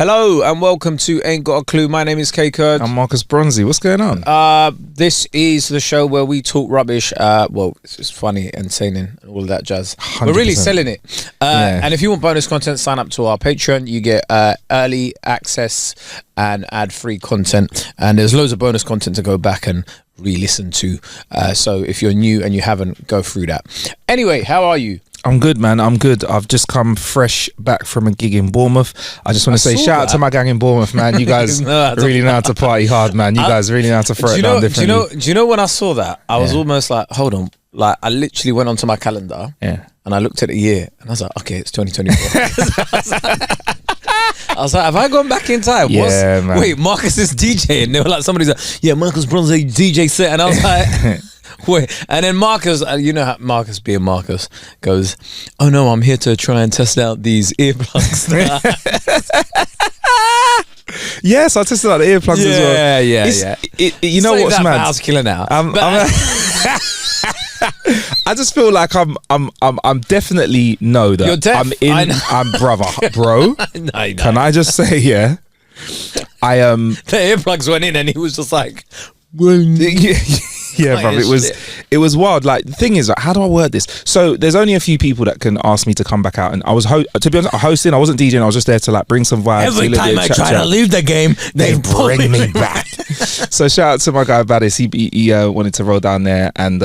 Hello and welcome to Ain't Got a Clue. My name is Kae Kurd. I'm Marcus Bronzy. What's going on? This is the show where we talk rubbish. Well, it's just funny, entertaining, and all of that jazz. 100%. We're really selling it. And if you want bonus content, sign up to our Patreon. You get early access and ad-free content. And there's loads of bonus content to go back and re-listen to. So if you're new and you haven't, go through that. Anyway, how are you? I'm good, man. I'm good. I've just come fresh back from a gig in Bournemouth. I just want to say shout out to my gang in Bournemouth, man. You guys really know how to party hard, man. You guys really know how to throw it down differently. Do you know when I saw that? I was almost like, hold on. Like, I literally went onto my calendar and I looked at the year and I was like, okay, it's 2024. I was like, have I gone back in time? Yeah, man. Wait, Marcus is DJing. And they were like, somebody's like, yeah, Marcus Bronzy DJ set. And I was like... Wait, and then Marcus, you know how Marcus being Marcus goes, oh no, I'm here to try and test out these earplugs. Yes, I tested out the earplugs as well. Yeah. You know what's mad? House killer now. I just feel like I'm definitely know that You're deaf. I'm brother, bro. No. Can I just say, the earplugs went in and he was just like, yeah, bro. It was wild. Like, the thing is, like, how do I word this? So there's only a few people that can ask me to come back out, and I was to be honest, hosting. I wasn't DJing. I was just there to like bring some vibes. Every time I try to leave the game, they bring me back. So shout out to my guy Badis. He wanted to roll down there, and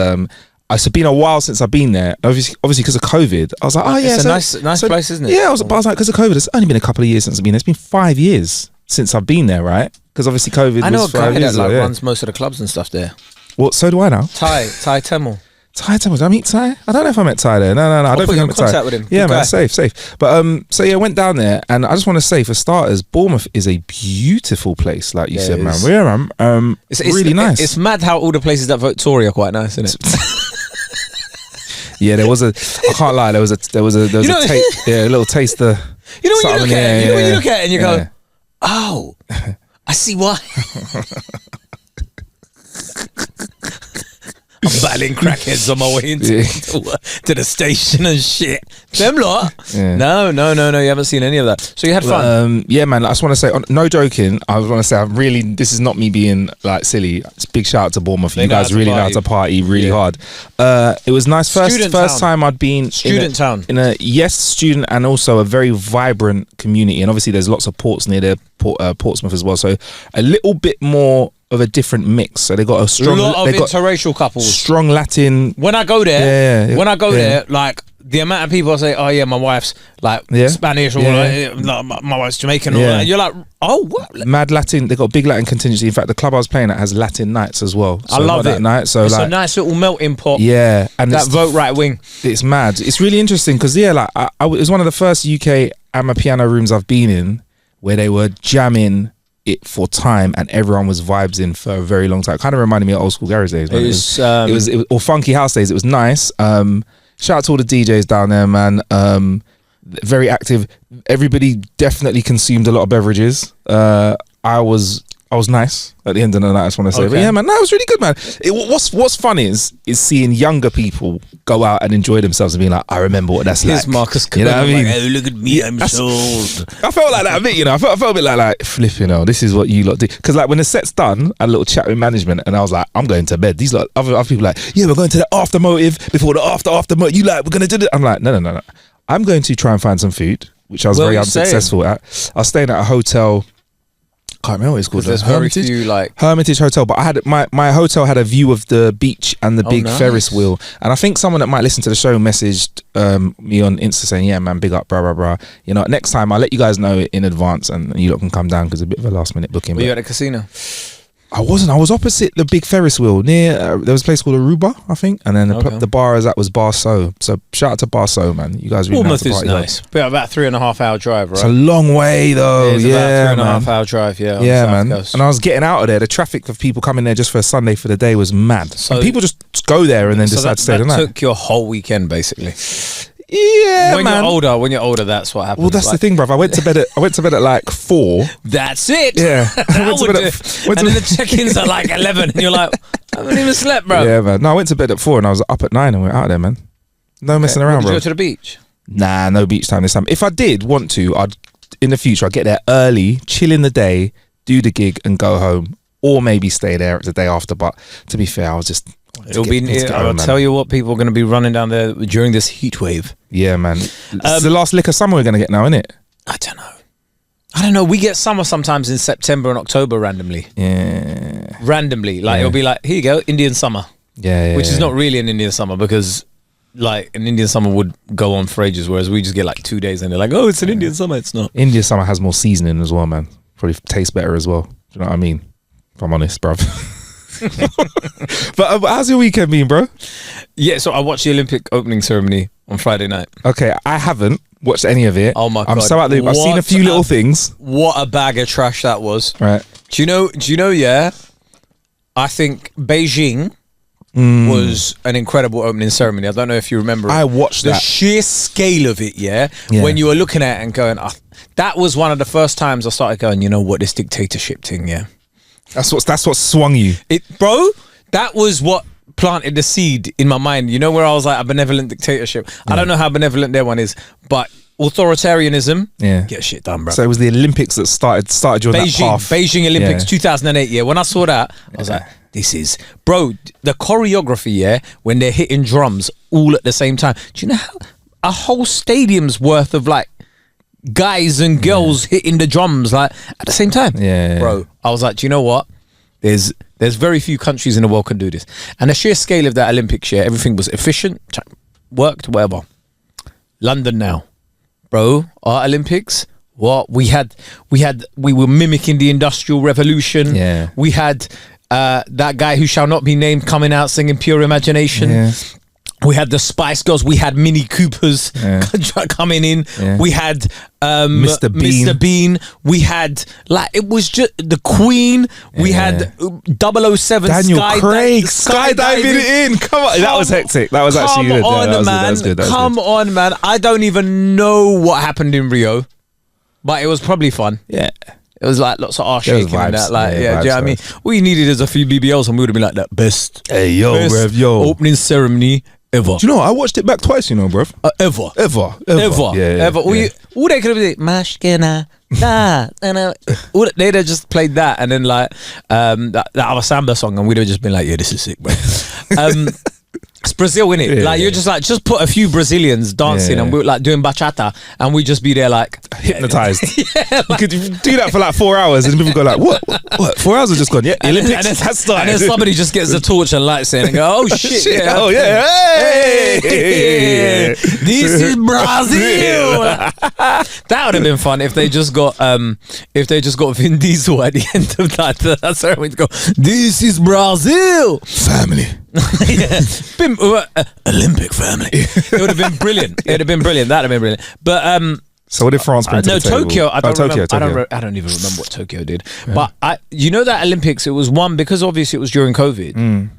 it's been a while since I've been there. Obviously because of COVID. I was like, oh yeah, it's a nice place, isn't it? Yeah, I was like, because of COVID, it's only been a couple of years since I've been there. It's been 5 years since I've been there, right? Because obviously COVID. I know was a guy 5 years that ago, runs most of the clubs and stuff there. Well, so do I now. Ty Temmel. Ty Temmel, did I meet Ty? I don't know if I met Ty there. No. I don't think I met Ty. With him. Yeah, man, safe. But so yeah, I went down there, and I just want to say, for starters, Bournemouth is a beautiful place, like you said, man. Yeah, man. It's really nice. It's mad how all the places that vote Tory are quite nice, isn't it? Yeah, there was a. I can't lie. There was a taste. Yeah, a little taster. You know when you look at it. You know when you look at it and you go, oh, I see why. I'm battling crackheads on my way into to the station and shit. Them lot? Yeah. No. You haven't seen any of that. So you had fun? Yeah, man. I just want to say, no joking. I want to say, this is not me being like silly. It's a big shout out to Bournemouth. You guys really know how to party really hard. It was nice. First time I'd been student student, and also a very vibrant community. And obviously, there's lots of ports near there, Portsmouth as well. So a little bit more of a different mix. So they got a strong lot of interracial couples, strong Latin. When I go there, there, like the amount of people say, oh yeah, my wife's like Spanish or like, my wife's Jamaican or that. You're like, oh what? Mad Latin. They got a big Latin contingency. In fact, the club I was playing at has Latin nights as well. So I love that night. So it's like a nice little melting pot. Yeah, and that vote right wing. It's mad. It's really interesting because it was one of the first UK amapiano rooms I've been in where they were jamming it for time and everyone was vibes in for a very long time. It kind of reminded me of old school garage days, man. It was or funky house days. It was nice. Shout out to all the DJs down there, man. Very active. Everybody definitely consumed a lot of beverages. I was nice at the end of the night, I just want to say. Okay. But yeah, man, it was really good, man. What's fun is seeing younger people go out and enjoy themselves and being like, I remember what that's like. Marcus, you know what I mean? Like, oh, look at me, I'm sold. I felt like that a bit, I felt a bit like flipping, this is what you lot do. Because like when the set's done, I had a little chat with management and I was like, I'm going to bed. These lot, other people like, yeah, we're going to the aftermotive before the aftermotive. You like, we're going to do this. I'm like, no. I'm going to try and find some food, which I was very unsuccessful at. I was staying at a hotel. Can't remember what it's called. There's Hermitage? very few like Hermitage Hotel, but I had my hotel had a view of the beach and the big Ferris wheel. And I think someone that might listen to the show messaged me on Insta saying, "Yeah, man, big up, blah." Next time I'll let you guys know in advance, and you lot can come down because it's a bit of a last minute booking. Were you at a casino? I wasn't. I was opposite the big Ferris wheel near. There was a place called Aruba, I think, and then the bar I was at was Barso. So shout out to Barso, man. You guys really know how to party. Bournemouth is nice. But about 3.5 hour drive, right? It's a long way though. It's about 3.5 hour drive. Yeah, man. Coast. And I was getting out of there. The traffic of people coming there just for a Sunday for the day was mad. So and people just go there and then decide to stay the night. Took your whole weekend basically. Yeah, when man. When you're older, that's what happens. Well, that's the thing, bruv. I went to bed at like 4. That's it. Yeah. And then the check-ins are like 11, and you're like, I haven't even slept, bro. Yeah, man. No, I went to bed at 4, and I was up at 9, and we were out there, man. No messing around, bro. Did you go to the beach? Nah, no beach time this time. If I did want to, I'd in the future, I'll get there early, chill in the day, do the gig and go home, or maybe stay there the day after. But to be fair, I was just... I'll tell you what, people are going to be running down there during this heat wave. Yeah, man. It's the last lick of summer we're going to get now, isn't it? I don't know. We get summer sometimes in September and October randomly. Yeah. Randomly. Like, it'll be like, here you go, Indian summer. Yeah. Which is not really an Indian summer, because like an Indian summer would go on for ages, whereas we just get like 2 days and they're like, oh, it's an Indian summer. It's not. Indian summer has more seasoning as well, man. Probably tastes better as well. Do you know what I mean? If I'm honest, bruv. But how's your weekend been, bro? Yeah, so I watched the Olympic opening ceremony on Friday night. Okay, I haven't watched any of it. Oh my God. I'm so out the loop. I've seen a few little things. What a bag of trash that was. Right. Do you know, yeah, I think Beijing was an incredible opening ceremony. I don't know if you remember it. I watched the that. sheer scale of it, yeah, when you were looking at it and going, that was one of the first times I started going, you know what, this dictatorship thing, yeah. That's what swung you. Bro, that was what planted the seed in my mind. You know, where I was like, a benevolent dictatorship. I don't know how benevolent their one is, but authoritarianism, get shit done, bro. So it was the Olympics that started you on that path. Beijing Olympics 2008, yeah. When I saw that, I was like, this is... Bro, the choreography, yeah, when they're hitting drums all at the same time. Do you know how a whole stadium's worth of like guys and girls hitting the drums like at the same time? Yeah. Bro, I was like, do you know what? There's very few countries in the world can do this. And the sheer scale of that Olympics, yeah, everything was efficient, worked, whatever. London now. Bro, our Olympics, what we were mimicking the Industrial Revolution. Yeah. We had that guy who shall not be named coming out singing Pure Imagination. Yeah. We had the Spice Girls. We had Mini Coopers coming in. Yeah. We had Mr. Bean. We had it was just the Queen. We had 007 Daniel Craig skydiving in. Come on, that was hectic. That was actually good. That was good. Come on, man. I don't even know what happened in Rio, but it was probably fun. Yeah. It was like lots of arse shaking and that. Like, do you know what I mean? All you needed is a few BBLs and we would have been like that best. Hey, yo, bruv, yo. Opening ceremony ever. Do you know what? I watched it back twice, you know, bruv. Ever. Yeah. All they could have been Mashkina. They'd have just played that and then like that other samba song and we'd have just been like, yeah, this is sick, bro. It's Brazil, innit? Like you're just put a few Brazilians dancing and we're like doing bachata and we just be there like hypnotized. You could do that for like 4 hours and people go like, what? 4 hours have just gone. Yeah, Olympics has started. And then somebody just gets a torch and lights it and go, oh shit, yeah. Oh yeah, hey, this is Brazil. That would have been fun if they just got Vin Diesel at the end of that ceremony to go, this is Brazil family. Olympic family. It would have been brilliant. That'd have been brilliant. But so what did France bring to the table? Tokyo. I don't even remember what Tokyo did. Yeah. But you know that Olympics, it was one because obviously it was during COVID.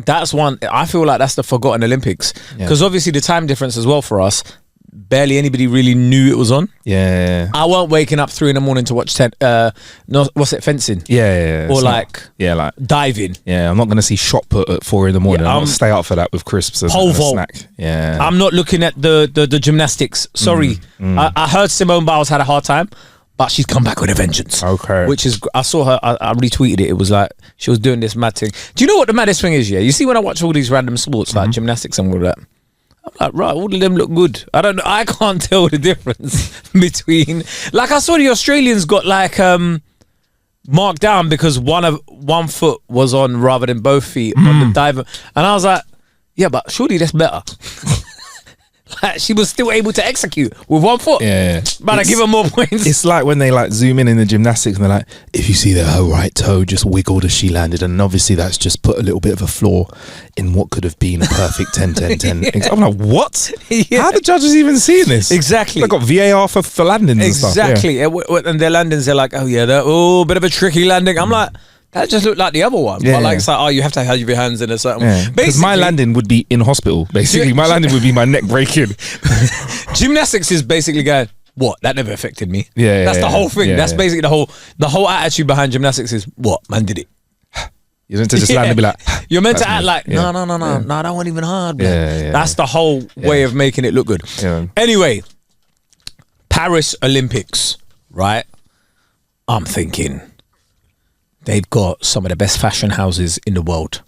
That's one. I feel like that's the forgotten Olympics because obviously the time difference as well for us. Barely anybody really knew it was on. Yeah. I weren't waking up 3 a.m. to watch fencing? Yeah. Or like diving. Yeah, I'm not going to see shot put at 4 a.m. I'm going to stay up for that with crisps and a snack. Yeah. I'm not looking at the gymnastics. Sorry. I heard Simone Biles had a hard time, but she's come back with a vengeance. Okay. Which is, I saw her, I retweeted it. It was like, she was doing this mad thing. Do you know what the maddest thing is, yeah? You see when I watch all these random sports, like gymnastics and all that, I'm like, right, all of them look good. I don't know. I can't tell the difference between. Like, I saw the Australians got like marked down because one foot was on rather than both feet on the diver, and I was like, yeah, but surely that's better. Like, she was still able to execute with 1 foot. Yeah. But I give her more points. It's like when they like zoom in the gymnastics and they're like, if you see that her right toe just wiggled as she landed, and obviously that's just put a little bit of a flaw in what could have been a perfect 10-10-10. I'm like, what? Yeah. How are the judges even seeing this? Exactly. They got VAR for landings and stuff. Exactly. Yeah. And their landings, they're like, oh yeah, bit of a tricky landing. I'm like, that just looked like the other one. Yeah. But like, it's like, oh, you have to have your hands in a certain way. Because my landing would be in hospital, basically. My landing would be my neck breaking. Gymnastics is basically going, what? That never affected me. Yeah. That's the whole thing. That's basically the whole attitude behind gymnastics is, what? Man did it. You're meant to just land and be like, you're meant to act like, no, that wasn't even hard, man. That's the whole way of making it look good. Yeah. Anyway, Paris Olympics, right? I'm thinking they've got some of the best fashion houses in the world.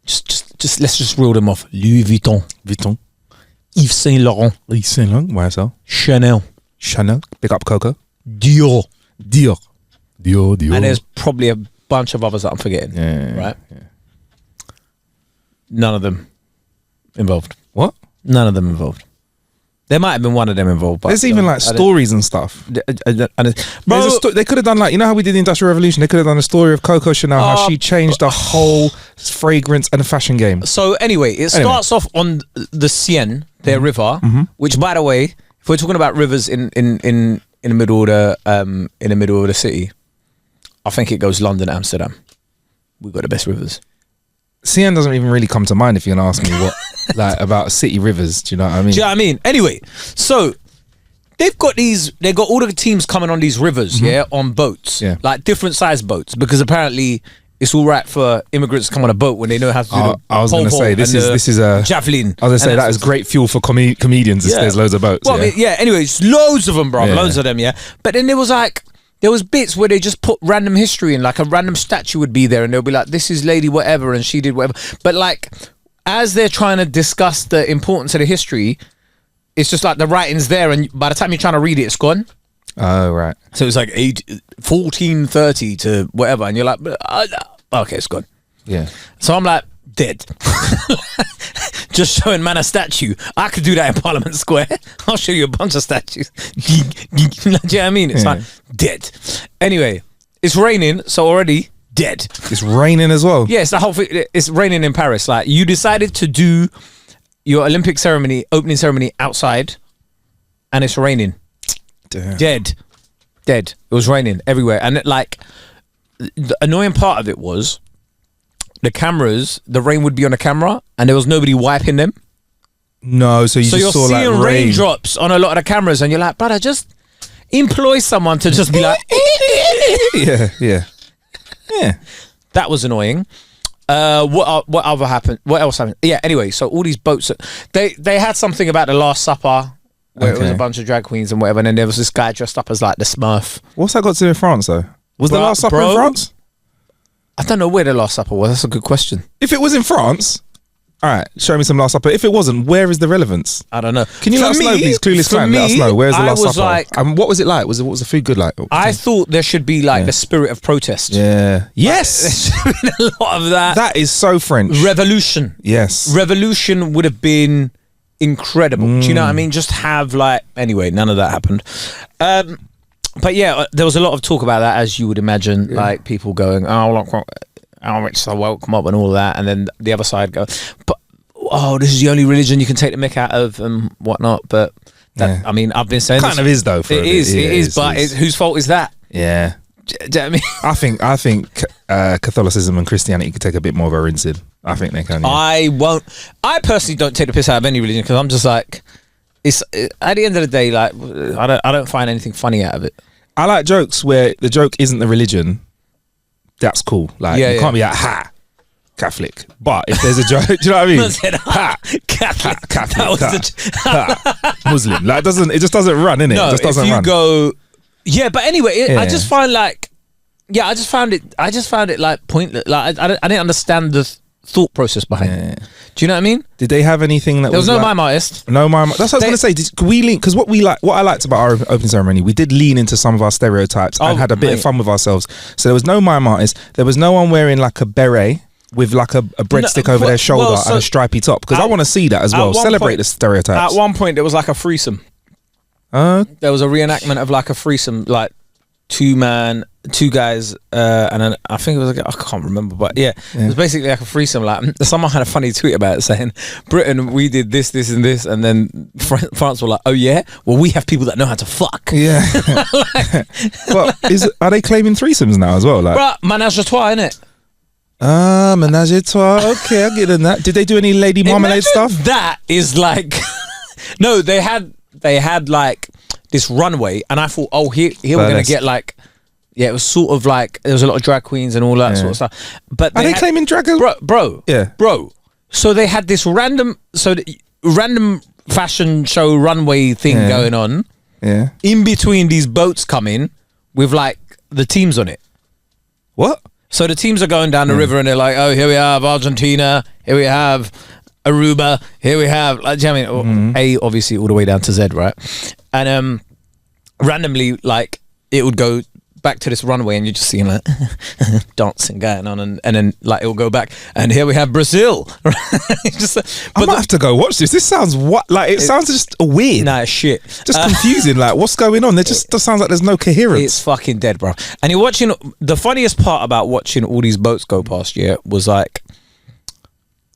Just let's just reel them off. Louis Vuitton, Yves Saint Laurent, Why so? Chanel, Pick up Coco, Dior, and and there's probably a bunch of others that I'm forgetting. Right? Yeah. None of them involved. What? None of them involved. There might have been one of them involved, but there's even like stories and stuff. Bro, They could have done like, you know how we did the Industrial Revolution? They could have done a story of Coco Chanel, how she changed the whole fragrance and fashion game. So anyway, it starts off on the Seine, their river, which, by the way, if we're talking about rivers in the middle of the city, I think it goes London, Amsterdam. We've got the best rivers. Seine doesn't even really come to mind if you're gonna ask me what like about city rivers. Do you know what I mean? Do you know what I mean? Anyway, so they've got all the teams coming on these rivers, on boats, like different size boats, because apparently it's all right for immigrants to come on a boat when they know how to do the I was going to say this is a javelin. I was going to say that is great fuel for comedians. There's loads of boats. Well, anyways, loads of them, bro, loads of them, But then there was bits where they just put random history in, like a random statue would be there, and they'll be like, "This is Lady whatever, and she did whatever." But like, as they're trying to discuss the importance of the history, it's just like the writing's there, and by the time you're trying to read it, it's gone. Oh, right. So it's like 1430 to whatever, and you're like, okay, it's gone. Yeah. So I'm like, dead. Just showing man a statue. I could do that in Parliament Square. I'll show you a bunch of statues. Do you know what I mean? It's like, dead. Anyway, it's raining, so already dead. It's raining as well. Yeah, it's the whole thing. It's raining in Paris. Like, you decided to do your Olympic ceremony, opening ceremony outside, and it's raining. Damn. Dead. It was raining everywhere. And the annoying part of it was the cameras, the rain would be on the camera and there was nobody wiping them. No, so you're saw seeing like raindrops on a lot of the cameras, and you're like, brother, just employ someone to just be like, yeah. That was annoying. What else happened? Yeah. Anyway, so all these boats, they had something about the Last Supper where it was a bunch of drag queens and whatever, and then there was this guy dressed up as like the Smurf. What's that got to do in France though? Was the Last Supper in France? I don't know where the Last Supper was. That's a good question. If it was in France, all right, show me some Last Supper. If it wasn't, where is the relevance? I don't know. Can you let us know, please? Clueless fan, let us know. Where's the Last Supper? And what was it like? What was the food good like? I thought there should be like the spirit of protest. Yeah. Yes. There should have been a lot of that. That is so French. Revolution. Yes. Revolution would have been incredible. Do you know what I mean? Just have anyway, none of that happened. But yeah, there was a lot of talk about that, as you would imagine, like people going, it's so welcome up and all that, and then the other side go, but this is the only religion you can take the mick out of and whatnot. But that, I mean, I've been saying kind of is though. It is, but whose fault is that? Yeah. Do you know what I mean? I think Catholicism and Christianity could take a bit more of a rinsing. I think they can. Yeah. I personally don't take the piss out of any religion, because I'm just like, it's at the end of the day, like I don't find anything funny out of it. I like jokes where the joke isn't the religion. That's cool. Like, you can't be like, ha, Catholic. But if there's a joke, do you know what I mean? Ha, Catholic. Ha, Muslim. Like, it just doesn't run, innit? No, it just doesn't if you run. go, but anyway, I just find I just found it like pointless. Like, I didn't understand the thought process behind it. Do you know what I mean? Did they have anything that there was no like, mime artist? No mime. That's what I was going to say. Could we lean? Because what I liked about our opening ceremony, we did lean into some of our stereotypes and had a bit of fun with ourselves. So there was no mime artist. There was no one wearing like a beret with like a breadstick over their shoulder and a stripy top. Because I want to see that as well. Celebrate the stereotypes. At one point, there was like a threesome. There was a reenactment of like a threesome, like two guys, and then I think it was I can't remember, but it was basically like a threesome. Like, someone had a funny tweet about it saying, Britain, we did this and this, and then France were like, oh yeah, well, we have people that know how to fuck. Yeah. Well, are they claiming threesomes now as well? Like, bruh, ménage à trois, innit? Ménage à trois. Okay, I get in that. Did they do any Lady Marmalade stuff? That is like, no, they had like this runway, and I thought, here we're gonna get like, it was sort of like there was a lot of drag queens and all that sort of stuff. But are they claiming drag, bro? Yeah, bro. So they had this random fashion show runway thing going on, Yeah. In between these boats coming with like the teams on it. What? So the teams are going down the river and they're like, oh, here we have Argentina, here we have Aruba, here we have, like, do you know what I mean? A, obviously, all the way down to Z, right? And randomly, like, it would go back to this runway and you're just seeing like dancing going on, and then like it'll go back and here we have Brazil. Just, I might have to go watch this. This sounds it sounds just weird. Nah, shit. Just confusing. Like, what's going on? There just sounds like there's no coherence. It's fucking dead, bro. And you're watching. The funniest part about watching all these boats go past was like,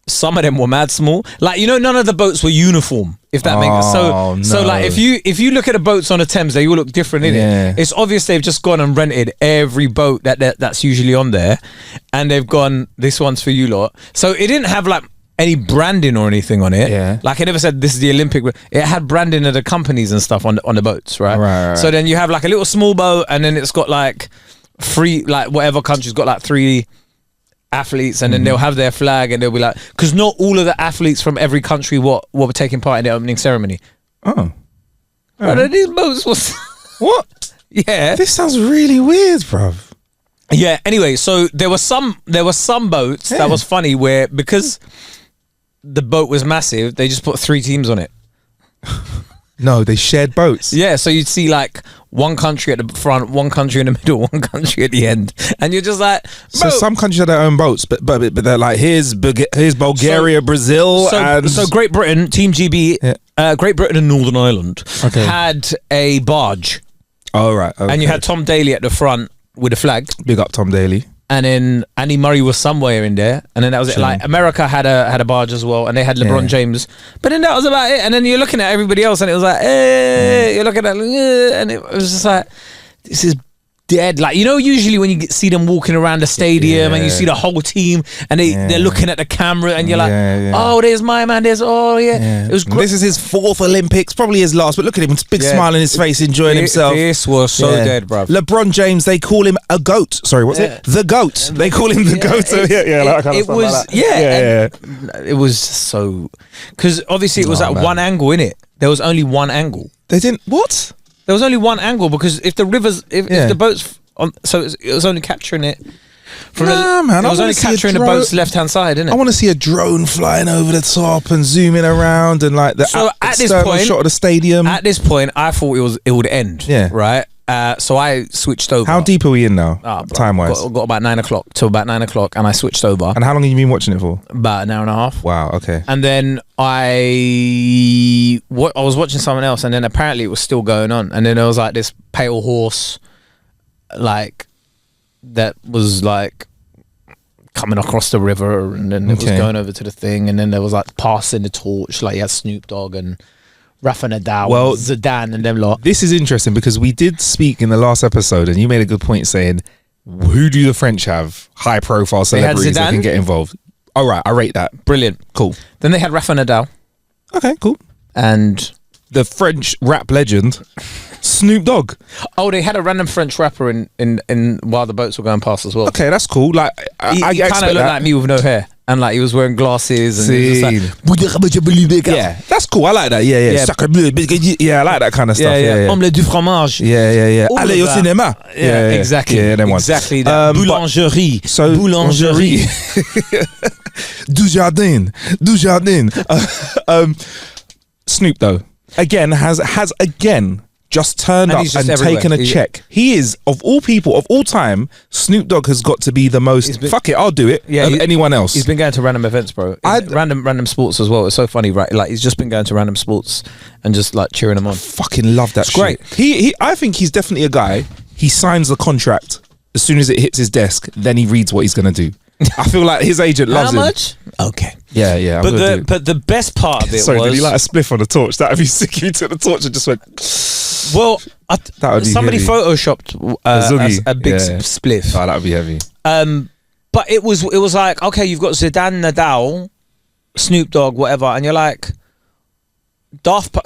some of them were mad small. Like, you know, none of the boats were uniform, if that makes sense. So like if you look at the boats on the Thames, they all look different, innit? It's obvious they've just gone and rented every boat that's usually on there, and they've gone, this one's for you lot. So it didn't have like any branding or anything on it. Yeah. Like, it never said this is the Olympic. It had branding of the companies and stuff on the boats, right? Right. So then you have like a little small boat, and then it's got like whatever country's got like 3 athletes, and then they'll have their flag, and they'll be like, because not all of the athletes from every country were taking part in the opening ceremony. Oh. But these boats was what? Yeah. This sounds really weird, bruv. Yeah. Anyway, so there were some boats that was funny where, because the boat was massive, they just put 3 teams on it. No, they shared boats. Yeah, so you'd see like one country at the front, one country in the middle, one country at the end, and you're just like, so some countries have their own boats, but they're like, here's Bulgaria, Brazil, and so Great Britain, Team GB, Great Britain and Northern Ireland had a barge. Oh right, okay. And you had Tom Daley at the front with a flag. Big up Tom Daley. And then Andy Murray was somewhere in there, and then that was it. Like, America had a barge as well, and they had LeBron James, but then that was about it. And then you're looking at everybody else, and it was like, you're looking at, and it was just like, this is dead. Like, you know, usually when you see them walking around the stadium and you see the whole team, and they're looking at the camera, and you're like, oh, there's my man, it was great. This is his 4th Olympics, probably his last, but look at him, big smile on his face, enjoying himself. This was so dead, bro. LeBron James, they call him a goat. Sorry, what's it? The goat. They call him the goat. It was so, because obviously it was at one angle, innit? There was only one angle. They didn't, what? There was only one angle, because if the rivers, if the boats on, so it was only capturing it from man, it was only capturing the boat's left hand side, innit? I want to see a drone flying over the top and zooming around, and like the external shot of the stadium. At this point, I thought it would end. Yeah. Right. So I switched over. How deep are we in now, time wise? Got about 9 o'clock till about 9 o'clock, and I switched over. And how long have you been watching it for? About an hour and a half. Wow. Okay. And then I was watching someone else, and then apparently it was still going on, and then there was like this pale horse, like, that was like coming across the river, and then it was going over to the thing, and then there was like passing the torch, like you had Snoop Dogg and Rafa Nadal, Zidane, and them lot. This is interesting because we did speak in the last episode, and you made a good point saying, who do the French have? High profile celebrities that can get involved. All right, I rate that. Brilliant. Cool. Then they had Rafa Nadal. Okay, cool. And the French rap legend, Snoop Dogg. Oh, they had a random French rapper in while the boats were going past as well. Okay, that's cool. Like, he kind of looked like me with no hair, and like he was wearing glasses, and he was like, yeah, that's cool. I like that. Yeah, I like that kind of stuff. Omelette du fromage. Yeah. Allez au cinéma. Yeah, exactly. Yeah, them ones. Exactly that. Boulangerie. Boulangerie. Dujardin. Snoop though, again has again just turned up and taken a check. He is, of all people, of all time, Snoop Dogg has got to be the most, fuck it, I'll do it, of anyone else. He's been going to random events, bro. Random sports as well. It's so funny, right? Like, he's just been going to random sports and just like cheering them on. I fucking love that shit. Great. I think he's definitely a guy, he signs the contract, as soon as it hits his desk, then he reads what he's going to do. I feel like his agent loves him. How much? Okay. Yeah. But the best part of it Sorry, was... did he light a spliff on the torch? That'd be sick if he took the torch and just went... Well, somebody photoshopped a big spliff. Oh, that would be heavy. But it was like, okay, you've got Zidane, Nadal, Snoop Dogg, whatever, and you're like,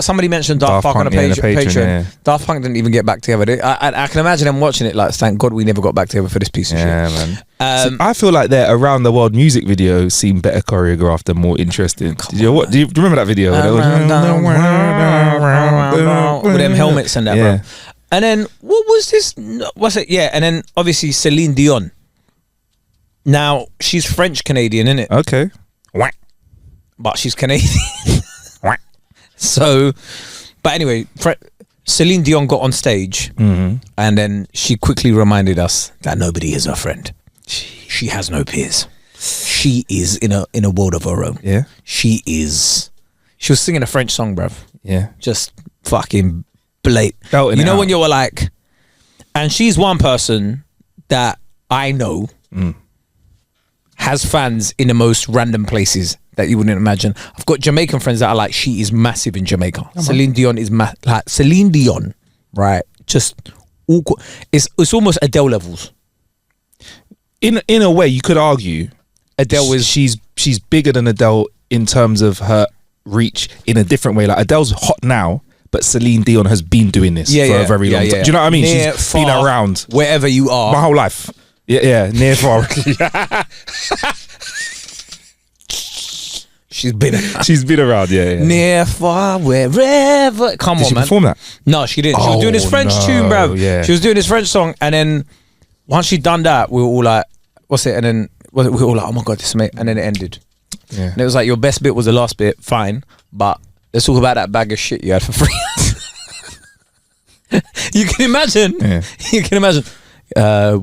Somebody mentioned Daft Punk on a Patreon. Yeah. Daft Punk didn't even get back together. I can imagine them watching it like, thank God we never got back together for this piece of shit. Yeah, man. So I feel like their around the world music videos seem better choreographed and more interesting. Do you remember that video? With them helmets and that, bro. And then what was this? What's it? Yeah, and then obviously Celine Dion. Now she's French Canadian, isn't it? Okay. But she's Canadian. So, but anyway, Celine Dion got on stage, and then she quickly reminded us that nobody is her friend. She has no peers. She is in a world of her own. Yeah. She was singing a French song, bruv. Yeah. Just fucking blatant. You know when you were like, and she's one person that I know has fans in the most random places that you wouldn't imagine. I've got Jamaican friends that are like, she is massive in Jamaica. Celine Dion is like Celine Dion, right? Just it's almost Adele levels. In a way, you could argue Adele is she's bigger than Adele in terms of her reach in a different way. Like Adele's hot now, but Celine Dion has been doing this for a very long time. Do you know what I mean? She's been around wherever you are, my whole life. Yeah, near far. She's been around, yeah. Near, far, wherever. Come on, man. Did she perform that? No, she didn't. She was doing this French tune, bruv. Yeah. She was doing this French song, and then once she'd done that, we were all like, what's it? And then we were all like, oh my God, this is amazing. And then it ended. Yeah. And it was like, your best bit was the last bit, fine, but let's talk about that bag of shit you had for free. You can imagine. Yeah. You can imagine.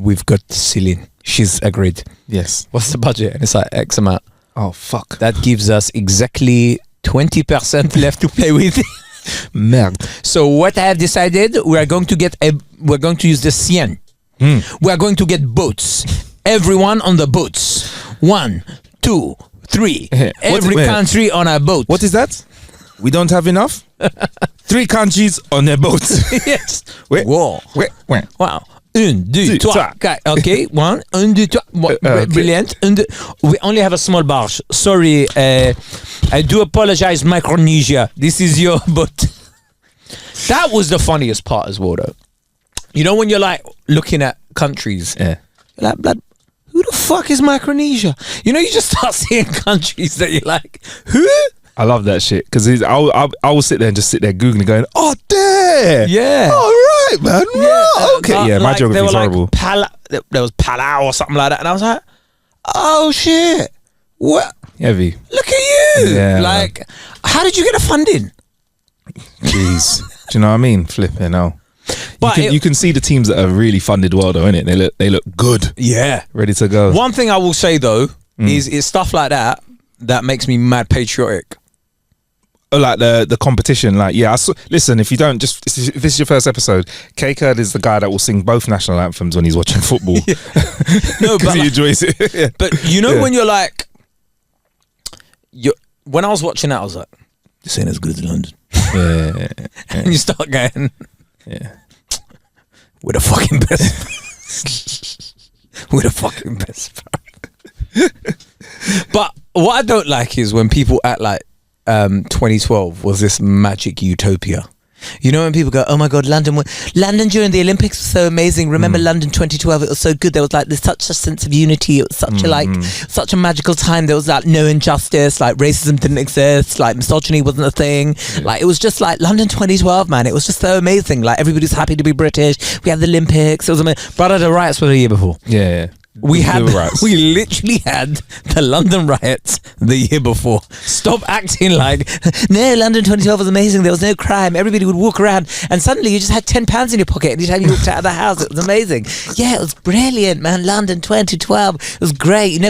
We've got Celine. She's agreed. Yes. What's the budget? And it's like X amount. Oh fuck. That gives us exactly 20% left to play with. Merde. So what I have decided, we're going to use the Sien. We are going to get boats. Everyone on the boats. 1, 2, 3. Every country on a boat. What is that? We don't have enough? 3 countries on their boats. Yes. Wow. 1, 2, 3, 4. Okay, 1, 2, 3. Brilliant. We only have a small barge. Sorry, I do apologize, Micronesia. This is your boat. That was the funniest part as well, though. You know when you're like looking at countries, yeah, you're like, blood, who the fuck is Micronesia? You know, you just start seeing countries that you're like, who? I love that shit because I will sit there and just sit there googling, going, "Oh, there, yeah, all right, man, right. Okay, yeah." My geography is horrible. There was Palau or something like that, and I was like, "Oh shit, what? Heavy. Look at you! Yeah, like, man. How did you get the funding?" Jeez, do you know what I mean? Flipping hell. But you can see the teams that are really funded well, though, innit? They look good. Yeah, ready to go. One thing I will say though is it's stuff like that makes me mad patriotic. Like the competition, like listen, if this is your first episode, Kae Kurd is the guy that will sing both national anthems when he's watching football. No, but he enjoys it. Yeah. But you know when you're like, when I was watching that, I was like, this ain't as good as London. Yeah. And you start going, yeah, we're the fucking best. We're the fucking best. But what I don't like is when people act like 2012 was this magic utopia. You know when people go, oh my God, London during the Olympics was so amazing. Remember London 2012? It was so good. There was like such a sense of unity. It was such a magical time. There was like no injustice. Like racism didn't exist. Like misogyny wasn't a thing. Like it was just like London 2012, man. It was just so amazing. Like everybody's happy to be British. We had the Olympics. It was amazing. Brother, the riots were the year before. Yeah. We literally had the London riots the year before. Stop acting like, no, London 2012 was amazing. There was no crime. Everybody would walk around and suddenly you just had £10 in your pocket anytime you walked out of the house. It was amazing. Yeah, it was brilliant, man. London 2012. It was great. You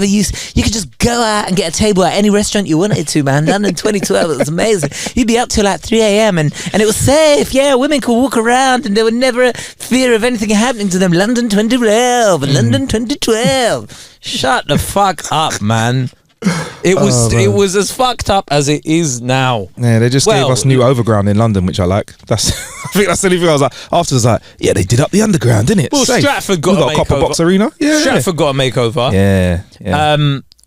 could just go out and get a table at any restaurant you wanted to, man. London 2012, it was amazing. You'd be up till like 3 a.m. and it was safe. Yeah, women could walk around and there was never a fear of anything happening to them. London 2012, London 2012. Shut the fuck up, man. It was as fucked up as it is now. Yeah, they just gave us new overground in London, which I like. I think that's the only thing I was like. Afterwards, like, yeah, they did up the underground, didn't it? Well, Stratford got a Copper Box Arena. Yeah, Stratford got a makeover. Yeah.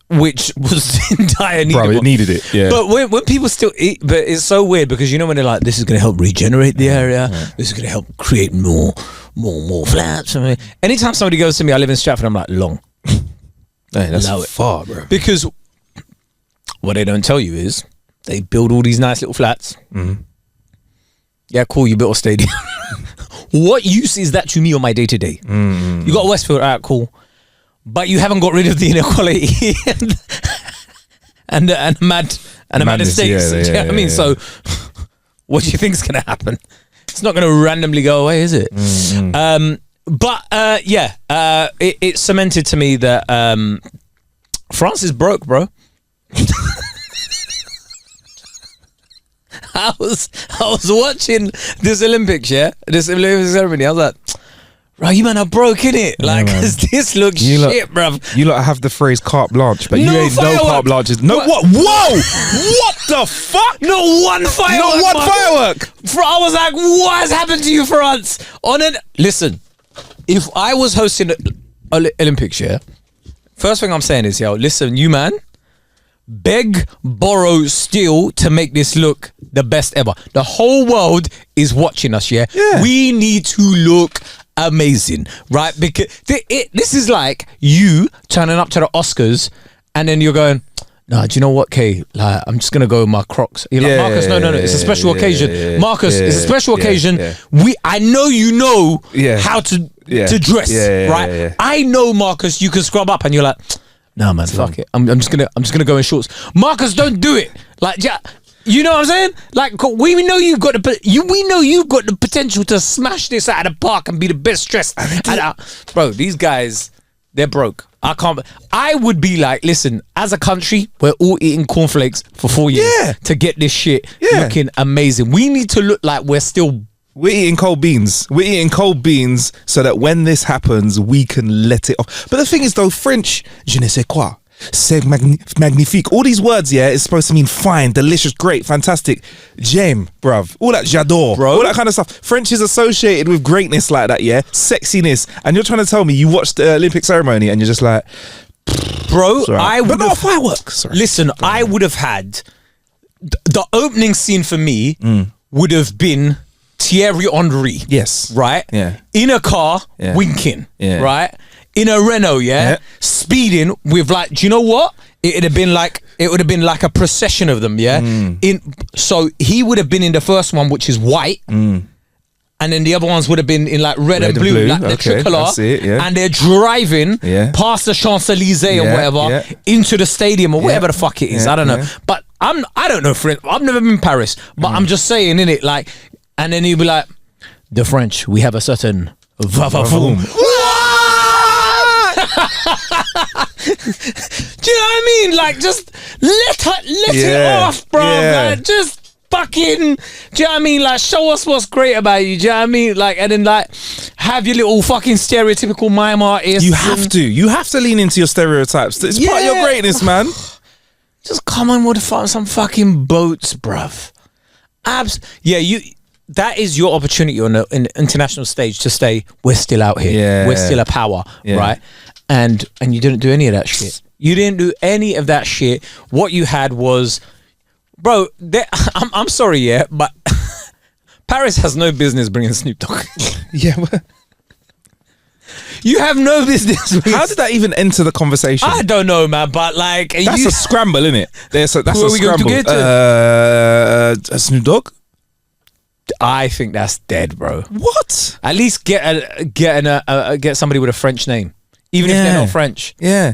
which was in dire need. Bro, it needed it. Yeah. But when people still eat, but it's so weird because you know when they're like, this is going to help regenerate the area. This is going to help create more flats. Anytime somebody goes to me, I live in Stratford, I'm like, long. Hey, that's far, bro. Because what they don't tell you is they build all these nice little flats. Mm-hmm. Yeah, cool, you built a stadium. What use is that to me on my day to day? You got Westfield, alright, cool. But you haven't got rid of the inequality and the mad estates. Do you know what I mean? So what do you think is going to happen? It's not going to randomly go away, is it? It cemented to me that France is broke, bro. I was watching this Olympics, this Olympic ceremony. I was like, bro, you man are broke, innit? Like, cause this looks shit, bruv. You lot have the phrase carte blanche, but you ain't no carte blanches. No, what? Whoa! What the fuck? Not one firework. Not one firework. I was like, what has happened to you, France? Listen, if I was hosting Olympics, first thing I'm saying is, listen, you man, beg, borrow, steal to make this look the best ever. The whole world is watching us, yeah? We need to look amazing, right? Because this is like you turning up to the Oscars and then you're going, no, do you know what, Kae? Like, I'm just gonna go with my Crocs. You're like, Marcus, no, it's a special occasion. Marcus, it's a special occasion. I know you know how to dress, right? I know, Marcus, you can scrub up, and you're like, no, man, fuck it. I'm just gonna go in shorts. Marcus, don't do it. Like, you know what I'm saying? Like, we know you've got the potential to smash this out of the park and be the best dressed. Bro, these guys, they're broke. I would be like, listen, as a country, we're all eating cornflakes for 4 years to get this shit looking amazing. We need to look like we're eating cold beans. We're eating cold beans so that when this happens, we can let it off. But the thing is, though, French, je ne sais quoi, c'est magnifique. All these words, is supposed to mean fine, delicious, great, fantastic. J'aime, bruv. All that j'adore, bro. All that kind of stuff. French is associated with greatness like that, sexiness. And you're trying to tell me you watched the Olympic ceremony and you're just like, bro, but not fireworks. Sorry. Listen, I would have had the opening scene for me would have been Thierry Henry. Yes. Right? Yeah. In a car, winking. Yeah. Right? In a Renault, speeding with, like, do you know what? It would have been like a procession of them, So he would have been in the first one, which is white. And then the other ones would have been in like red and blue, like the tricolor. And they're driving past the Champs-Elysees or whatever into the stadium or whatever the fuck it is. I don't know. But I don't know French. I've never been in Paris. But I'm just saying, innit? Like, and then you'd be like, the French, we have a certain va-va-voom. Do you know what I mean? Like, just let it off, bro. Like, just fucking, do you know what I mean? Like, show us what's great about you. Do you know what I mean? Like, and then like have your little fucking stereotypical mime artist. You have to lean into your stereotypes. It's part of your greatness, man. Just come on with some fucking boats, bruv. That is your opportunity on the international stage to say, we're still out here. We're still a power, right? And you didn't do any of that shit. You didn't do any of that shit. What you had was, bro, I'm sorry, but Paris has no business bringing Snoop Dogg. You have no business. How did that even enter the conversation? I don't know, man, but like... That's a scramble, isn't it? That's a scramble. Going to get to? Snoop Dogg? I think that's dead, bro. What? At least get somebody with a French name, even if they're not French. Yeah,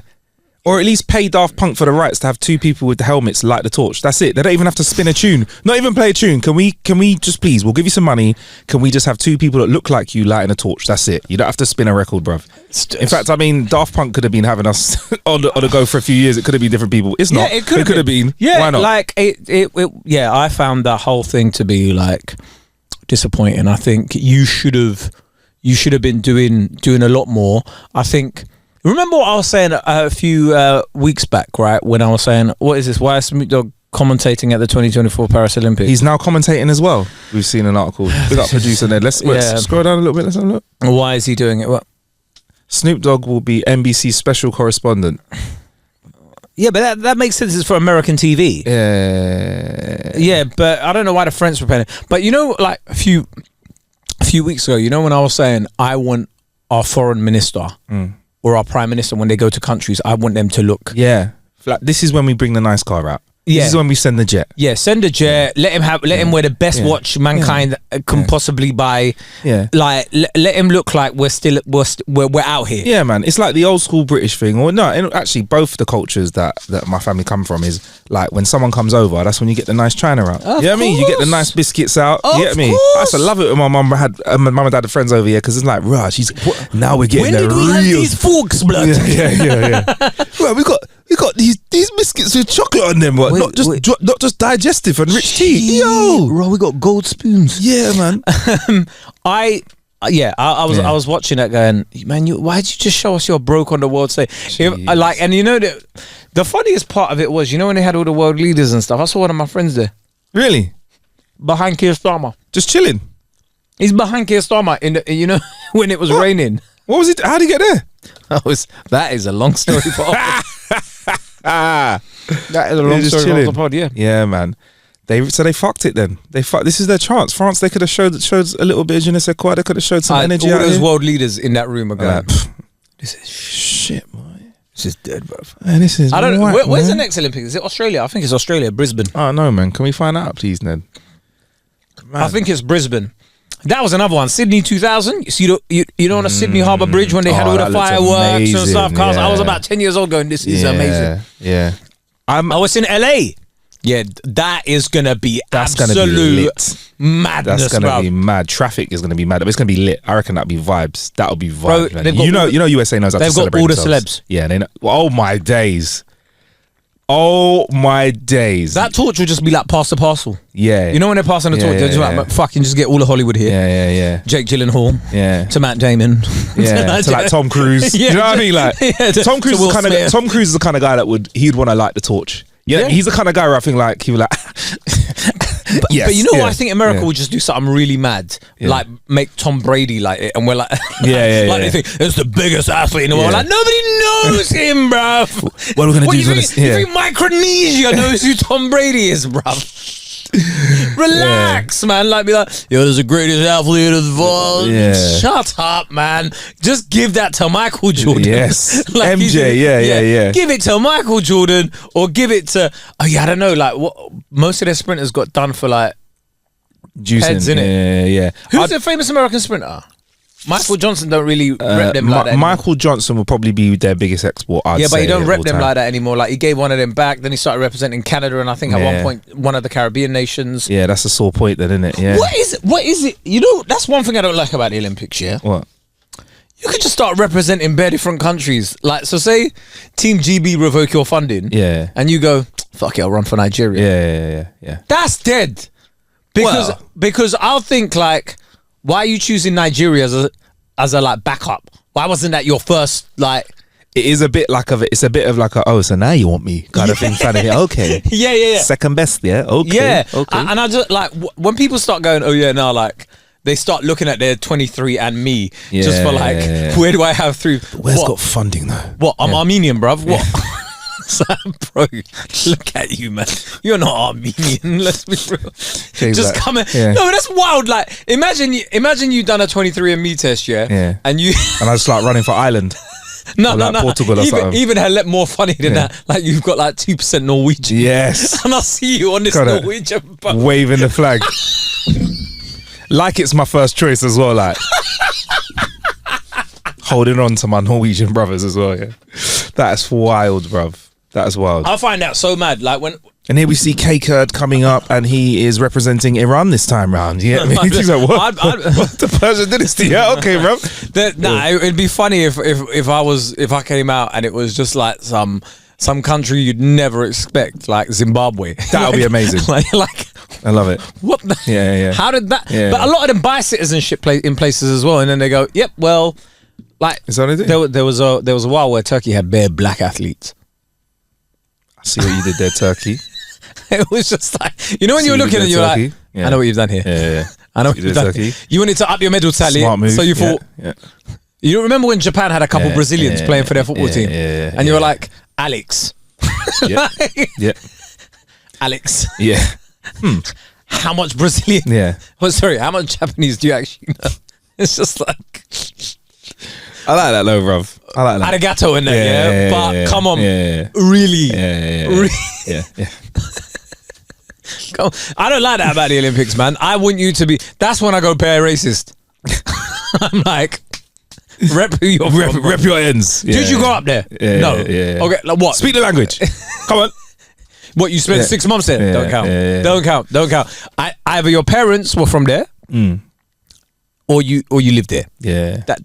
or at least pay Daft Punk for the rights to have two people with the helmets light the torch. That's it. They don't even have to spin a tune. Not even play a tune. Can we just please? We'll give you some money. Can we just have two people that look like you lighting a torch? That's it. You don't have to spin a record, bruv. In fact, I mean, Daft Punk could have been having us on the go for a few years. It could have been different people. It's not. It could have been. Yeah, why not? Like I found that whole thing to be like disappointing. I think you should have been doing a lot more. I think, remember what I was saying a few weeks back, right, when I was saying, what is this, why is Snoop Dogg commentating at the 2024 Paris Olympics? He's now commentating as well. We've seen an article. Big up producer there. Let's scroll down a little bit. Let's have a look. Why is he doing it? What? Snoop Dogg will be NBC's special correspondent. Yeah, but that makes sense. It's for American TV. Yeah, but I don't know why the French were paying it. But you know, like a few weeks ago, you know, when I was saying I want our foreign minister or our prime minister when they go to countries, I want them to look. Yeah, like, this is when we bring the nice car out. Yeah. This is when we send the jet. Yeah, send a jet. Let him wear the best watch mankind can possibly buy. Yeah, like let him look like we're out here. Yeah, man. It's like the old school British thing, or no, actually both the cultures that my family come from is like when someone comes over, that's when you get the nice china out. You know what I mean? You get the nice biscuits out. You get me? I used to love it when my mum and dad had friends over here because it's like, right, now we're getting the real. When did we have these forks, blood? Yeah. Well, we got these biscuits with chocolate on them, not just digestive and rich tea. Yo, bro, we got gold spoons. Yeah, man. I was watching that going, man, why'd you just show us you're broke on the world stage? And you know that the funniest part of it was, you know, when they had all the world leaders and stuff, I saw one of my friends there. Really? Behind Keir Starmer. Just chilling. He's behind Keir Starmer you know, when it was raining. What was it? How'd he get there? That is a long story for that is a long story for the pod, yeah. Yeah, man. They fucked it then. This is their chance. France, they could have showed a little bit of je ne sais quoi. They could have showed some energy all out those here. world leaders in that room are going, this is shit, man. This is dead, bro. Man, this is I don't know. Where's the next Olympics? Is it Australia? I think it's Australia, Brisbane. Oh, no, man. Can we find out, please, Ned? Man. I think it's Brisbane. That was another one. Sydney 2000. You know on the Sydney Harbour Bridge when they had all the fireworks and stuff. Cause I was about 10 years old going, this is amazing. Yeah. I was in LA. Yeah, that is gonna be absolute madness. That's gonna be mad. Traffic is gonna be mad. But it's gonna be lit. I reckon that'll be vibes. That'll be vibes. Bro, you know, USA knows how to celebrate they've got all themselves. The celebs. Yeah, they know. Oh my days. Oh my days. That torch will just be like pass the parcel. Yeah. You know when they're passing the torch, they're just like, fucking just get all of Hollywood here. Yeah. Jake Gyllenhaal. Yeah. To Matt Damon. Yeah. To like Tom Cruise. You know what I mean? Like Tom Cruise is the kind of guy that he'd want to light the torch. Yeah. He's the kind of guy where I think like he would like But you know what? I think America would just do something really mad, like make Tom Brady like it, and we're like, they think it's the biggest athlete in the world. Like nobody knows him, bruv. What are we gonna do? You think Micronesia knows who Tom Brady is, bruv? Relax, man. Like, be like, yo, there's the greatest athlete of the world. Yeah. Shut up, man. Just give that to Michael Jordan. Yes. Like MJ, yeah. Give it to Michael Jordan or give it to, I don't know, like what most of their sprinters got done for like juicing, heads, innit? Yeah. Who's the famous American sprinter? Michael Johnson don't really rep them like that anymore. Michael Johnson will probably be their biggest export, I'd say. Yeah, but he don't rep them like that anymore. Like, he gave one of them back, then he started representing Canada and I think at one point one of the Caribbean nations. Yeah, that's a sore point then, isn't it? Yeah. What is it? You know, that's one thing I don't like about the Olympics, yeah? What? You could just start representing bare different countries. Like, so say Team GB revoke your funding. Yeah. And you go, fuck it, I'll run for Nigeria. Yeah. That's dead. Because I'll think like, why are you choosing Nigeria as a like backup? Why wasn't that your first like? It is a bit like it's a bit of like so now you want me kind of thing. Okay. Yeah. Second best, yeah. Okay. Yeah. Okay. And I just like when people start going, like they start looking at their 23andMe just for like, where do I have through? Where's got funding though? What? I'm Armenian, bruv. What? Bro, look at you, man. You're not Armenian. Let's be real. Just come in. Yeah. No, that's wild. Like, imagine you done a 23andMe test, yeah. And I just like running for Ireland. No. Portugal or something. Even more funny than that. Like, you've got like 2% Norwegian. Yes. And I see you on this Norwegian boat waving the flag, like it's my first choice as well. Like. Holding on to my Norwegian brothers as well, yeah. That's wild, bruv. That is wild. I find that so mad. Like when. And here we see Kae Kurd coming up, and he is representing Iran this time round. Yeah, he's like, what? The Persian dynasty? Yeah, okay, bro. It'd be funny if I came out and it was just like some country you'd never expect, like Zimbabwe. That would be amazing. like, I love it. What? Yeah. How did that? Yeah. But a lot of them buy citizenship in places as well, and then they go, "Yep, well." Like, is that what it is? There was a while where Turkey had bare black athletes. I see what you did there, Turkey. It was just like, you know when you were looking and you're like, I know what you've done here. Yeah. I know what you've done. Turkey. You wanted to up your medal tally. Smart move. So you thought, you don't remember when Japan had a couple Brazilians playing for their football team? And you were like, Alex. Yeah. Yeah. Alex. Yeah. How much Brazilian? Yeah. How much Japanese do you actually know? It's just like I like that though, bruv. I like that. arigato in there, but come on, really? Yeah. Come on. I don't like that about the Olympics, man. I want you to be. That's when I go pair racist. I'm like, rep who you're from. Rep your ends. Did you go up there? No. Okay, like what? Speak the language. Come on. What, you spent 6 months there? Yeah, Don't count. yeah. Don't count. Either your parents were from there, or you lived there. Yeah. That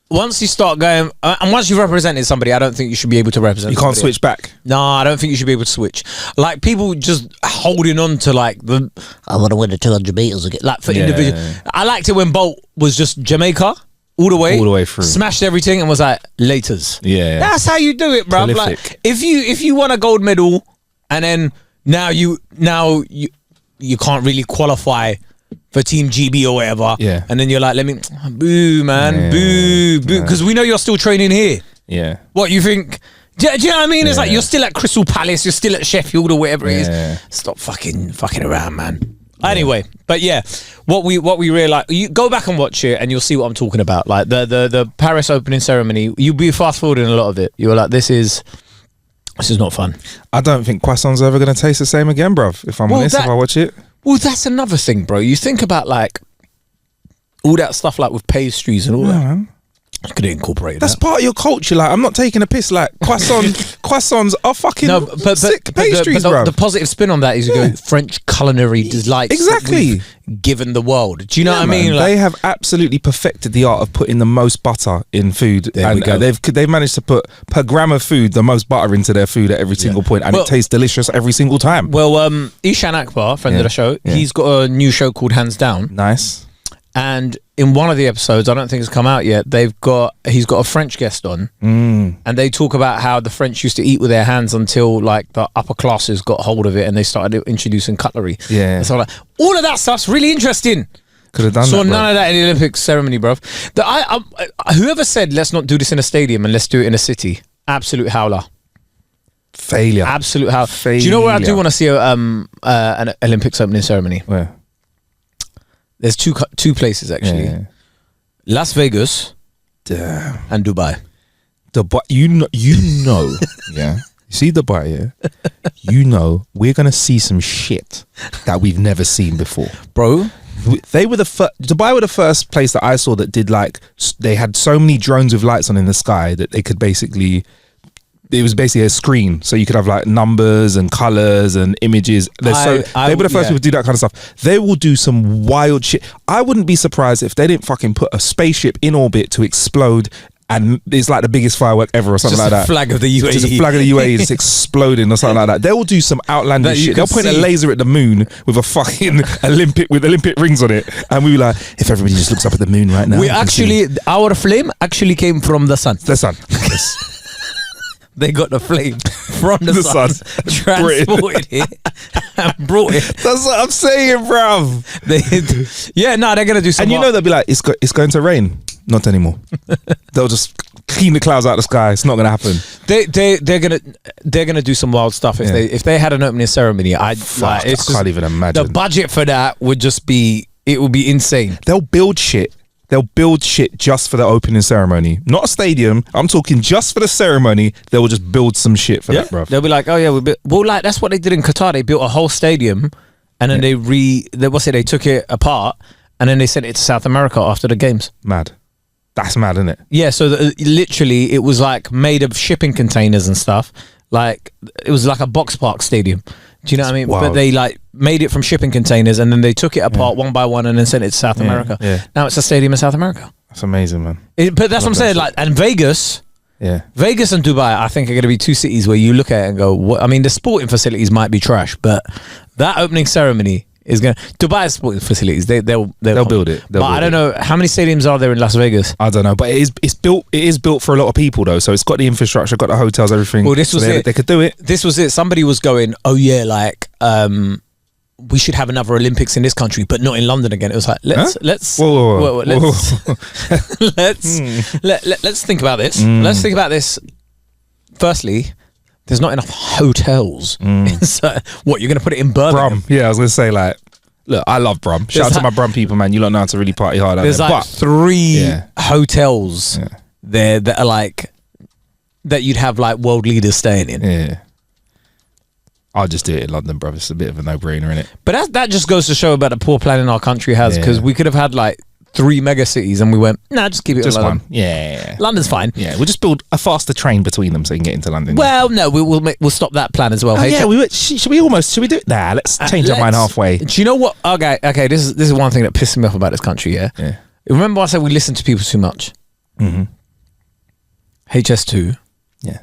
once you start going, and once you've represented somebody, I don't think you should be able to represent. You can't switch back. No, I don't think you should be able to switch. Like people just holding on to like I want to win the 200 meters again. Like for individual, I liked it when Bolt was just Jamaica. All the way through, smashed everything, and was like laters. Yeah, that's how you do it, bro. Like if you won a gold medal, and then now you can't really qualify for Team GB or whatever. Yeah, and then you're like, boo, man, boo, because we know you're still training here. Yeah, what you think? Do you know what I mean? It's like you're still at Crystal Palace, you're still at Sheffield or whatever it is. Stop fucking around, man. Anyway, but what we realize, you go back and watch it and you'll see what I'm talking about. Like the Paris opening ceremony, you'll be fast forwarding a lot of it. You're like, this is not fun. I don't think croissants are ever going to taste the same again, bruv. If I'm honest, if I watch it. Well, that's another thing, bro. You think about like all that stuff like with pastries and all that. Man. I could incorporate that's part of your culture. Like, I'm not taking a piss. Like, croissants are fucking sick pastries, bro. The positive spin on that is you go French culinary delights. Exactly. Given the world. Do you know what I mean? Like, they have absolutely perfected the art of putting the most butter in food. There we go. They've managed to put per gram of food the most butter into their food at every single point, and it tastes delicious every single time. Well, Ishan Akbar, friend of the show, he's got a new show called Hands Down. Nice. And in one of the episodes, I don't think it's come out yet, he's got a French guest on, and they talk about how the French used to eat with their hands until like the upper classes got hold of it and they started introducing cutlery. Yeah, and so like all of that stuff's really interesting. Could have done so that. None of that in the Olympics ceremony, bruv. Whoever said let's not do this in a stadium and let's do it in a city, absolute howler. Failure. Absolute howler. Do you know where I do want to see an Olympics opening ceremony? Where? There's two places actually. Yeah. Las Vegas and Dubai. Dubai, you know, yeah. You see Dubai, yeah? You know, we're going to see some shit that we've never seen before. Bro. They were Dubai were the first place that I saw that did like, they had so many drones with lights on in the sky that they could basically... It was basically a screen, so you could have like numbers and colors and images. They were the first people to do that kind of stuff. They will do some wild shit. I wouldn't be surprised if they didn't fucking put a spaceship in orbit to explode, and it's like the biggest firework ever or something like that. Just a flag of the UAE. Just a flag of the UAE just exploding or something like that. They will do some outlandish shit. They'll point a laser at the moon with a fucking Olympic rings on it, and we were like, if everybody just looks up at the moon right now. Our flame actually came from the sun. The sun. Yes. They got the flame from the sun, transported it, and brought it. That's what I'm saying, bruv. They're gonna do something. And they'll be like, it's going to rain. Not anymore. They'll just clean the clouds out of the sky. It's not gonna happen. They're gonna do some wild stuff if they had an opening ceremony. I can't even imagine. The budget for that would be insane. They'll build shit. They'll build shit just for the opening ceremony. Not a stadium. I'm talking just for the ceremony. They will just build some shit for that, bro. They'll be like, oh yeah, like that's what they did in Qatar. They built a whole stadium, and then they took it apart, and then they sent it to South America after the games. Mad. That's mad, isn't it? Yeah. So literally, it was like made of shipping containers and stuff. Like it was like a box park stadium. Do you know what I mean? Wild. But they like made it from shipping containers, and then they took it apart one by one and then sent it to South America. Yeah. Now it's a stadium in South America. That's amazing, man. But that's what I'm saying. Like, and Vegas and Dubai, I think are going to be two cities where you look at it and go, what? I mean, the sporting facilities might be trash, but that opening ceremony is going to... Dubai's sporting facilities, they'll build it. But I don't know, how many stadiums are there in Las Vegas? I don't know, but it is built for a lot of people though, so it's got the infrastructure, got the hotels, everything. Well, this was it. They could do it. This was it. Somebody was going, oh yeah, like... we should have another Olympics in this country, but not in London again. It was like let's think about this. Let's think about this. Firstly, There's not enough hotels. So, what, you're going to put it in Birmingham? Brum. Yeah, I was going to say, like, look, I love Brum. Shout out to my Brum people, man. You lot know how to really party hard out there. There's like 3 hotels there that are like, that you'd have like world leaders staying in. Yeah. I'll just do it in London, bro. It's a bit of a no-brainer, innit? But that just goes to show about the poor planning our country has, because we could have had like 3 mega cities and we went, nah, just keep it just in London. one. Yeah. London's fine. Yeah, we'll just build a faster train between them so you can get into London. Well, no, we'll stop that plan as well. Oh, yeah, should we do it? Nah, let's change our mind halfway. Do you know what? Okay, this is one thing that pisses me off about this country, yeah? Remember I said we listen to people too much? Mm-hmm. HS2. Yeah.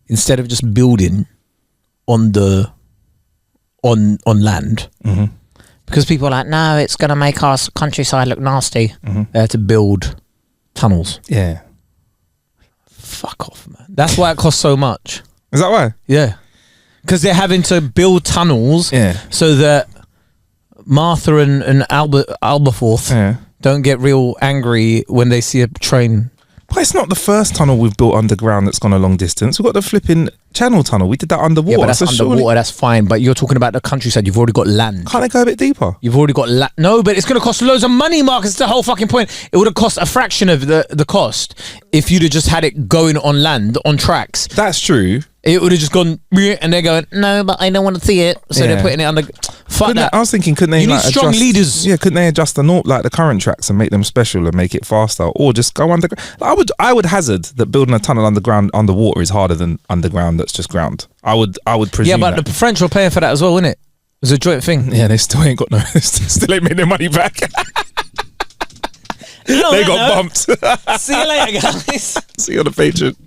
Instead of just building on land, because people are like, no, it's going to make our countryside look nasty. They had to build tunnels. Yeah. Fuck off, man. That's why it costs so much. Is that why? Yeah. Because they're having to build tunnels so that Martha and Alberforth don't get real angry when they see a train. But it's not the first tunnel we've built underground that's gone a long distance. We've got the flipping Channel Tunnel. We did that underwater. Yeah, but that's underwater. That's fine. But you're talking about the countryside. You've already got land. Can't they go a bit deeper? You've already got land. No, but it's going to cost loads of money, Mark. It's the whole fucking point. It would have cost a fraction of the cost if you'd have just had it going on land, on tracks. That's true. It would have just gone, and they're going, no, but I don't want to see it. So they're putting it under. Fuck that. I was thinking, couldn't they? You need strong leaders. Yeah, couldn't they adjust the current tracks and make them special and make it faster, or just go underground? I would hazard that building a tunnel underwater is harder than underground. That's just ground. I would presume. Yeah, but the French were paying for that as well, isn't it? It's a joint thing. Yeah, they still ain't got still ain't made their money back. They got bumped. See you later, guys. See you on the Patreon.